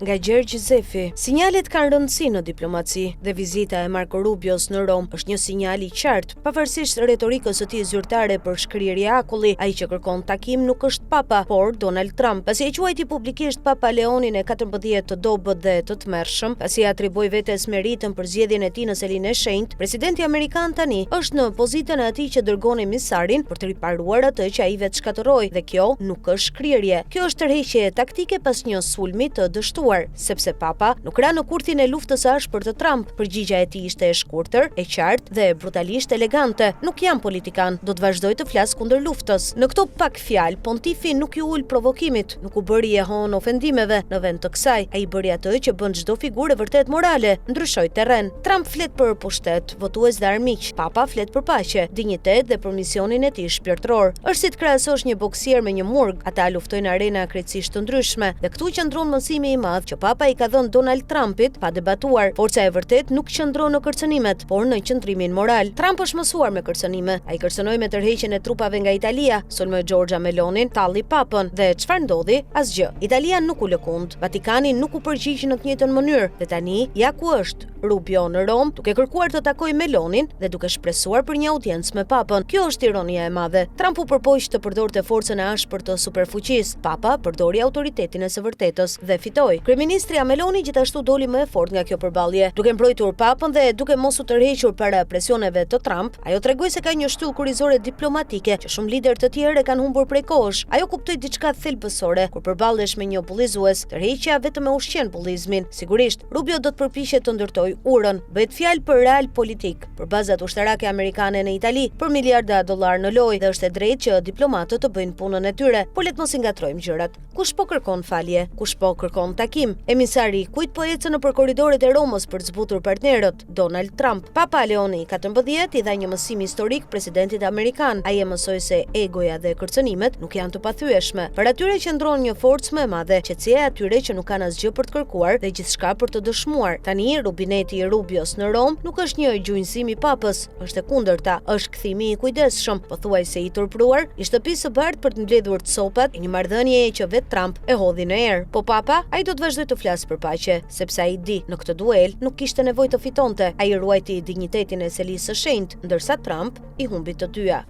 nga Gjergj Zefi. Sinjalet kanë rëndësi në diplomaci dhe vizita e Marco Rubios në Rom është një sinjal i qartë, pavarësisht retorikës së tij zyrtare për shkrirje akulli. Ai që kërkon takim nuk është Papa, por Donald Trump. Pasi e quajti publikisht Papa Leonin e 14 të dobët dhe të tmerrshëm, pasi atriboi vetes meritën për zgjedhjen e tij në selinë e shenjtë, presidenti amerikan tani është në pozitën e atij që dërgon emisarin për të riparuar atë që ai vetë shkatërroi, dhe kjo nuk është shkrirje. Kjo është tërheqje taktike pas një sulmi të dështuar, sepse Papa nuk ra në kurthin e luftës së ashpër të Trump. Përgjigjja e tij ishte e shkurtër, e qartë dhe brutalisht elegante. Nuk jam politikan, do të vazhdoj të flas kundër luftës. Në këto pak fjalë, Pontifi nuk i ul provokimit, nuk u bëri e hon ofendimeve. Në vend të kësaj, ai bëri atë që bën çdo figurë vërtet morale, ndryshoi terren. Trump flet për pushtet, votues dhe armiq. Papa flet për paqe, dinjitet dhe për misionin e tij shpirtëror. Është si të krahasosh një boksier me një murg, ata luftojnë arena krejtësisht të ndryshme, dhe këtu qëndron mësimi i madh që Papa i ka dhënë Donald Trumpit pa debatuar. Forca e vërtet nuk qëndron në kërcënimet, por në qëndrimin moral. Trump është mësuar me kërcënime. Ai kërcënoi me tërheqjen e trupave nga Italia, sulmoi Giorgia Melonin, talli Papën, dhe çfarë ndodhi? Asgjë. Italia nuk u lëkund, Vatikani nuk u përgjigj në të njëjtën mënyrë, dhe tani ja ku është Rubio në Rom, duke kërkuar të takojë Melonin dhe duke shpresuar për një audiencë me Papën. Kjo është ironia e madhe. Trump u përpoq të përdorte forcën e ashpër të superfuqisë. Papa përdori autoritetin e së vërtetës dhe fitoi. Kryeministri Meloni gjithashtu doli më e fortë nga kjo përballje, duke mbrojtur Papën dhe duke mos u tërhequr para presioneve të Trump. Ajo tregoi se ka një shtyllë kurrizore diplomatike që shumë lider të tjerë e kanë humbur prej kohësh. Ajo kuptoi diçka thelbësore: kur përballesh me një bullizues, tërheqja vetëm e ushqen bullizmin. Sigurisht, Rubio do të përpiqet të ndërtojë urën. Bëhet fjalë për real politik, për bazat ushtarake amerikane në Itali, për miliarda dollar në lojë, dhe është e drejtë që diplomatët të bëjnë punën e tyre. Por le të mos i ngatrojmë gjërat. Kush po kërkon falje? Kush po kërkon takim? Emisari kujt po ecën nëpër korridoret e Romës për të zbutur partnerët? Donald Trump. Papa Leoni 14 i dha një mësim historik presidentit amerikan. Ai e mësoi se egoja dhe kërcënimet nuk janë të pathyeshme. Për atyre që ndron një forcë më e madhe, qetësia e atyre që nuk kanë asgjë për të kërkuar dhe gjithçka për të dëshmuar. Tani rubineti i Rubios në Rom nuk është një gjunjësim i Papës, është e kundërta, është kthimi i kujdesshëm, pothuajse i turpruar, i shtëpisë së bardhë për të mbledhur copat e një marrëdhënie që vetë Trump e hodhi në erë. Po Papa, ai do të vazhdojë të flasë për paqe, sepse ai di, në këtë duel nuk kishte nevojë të fitonte. Ai ruajti dinjitetin e selisë së shenjtë, ndërsa Trump i humbi të dyja.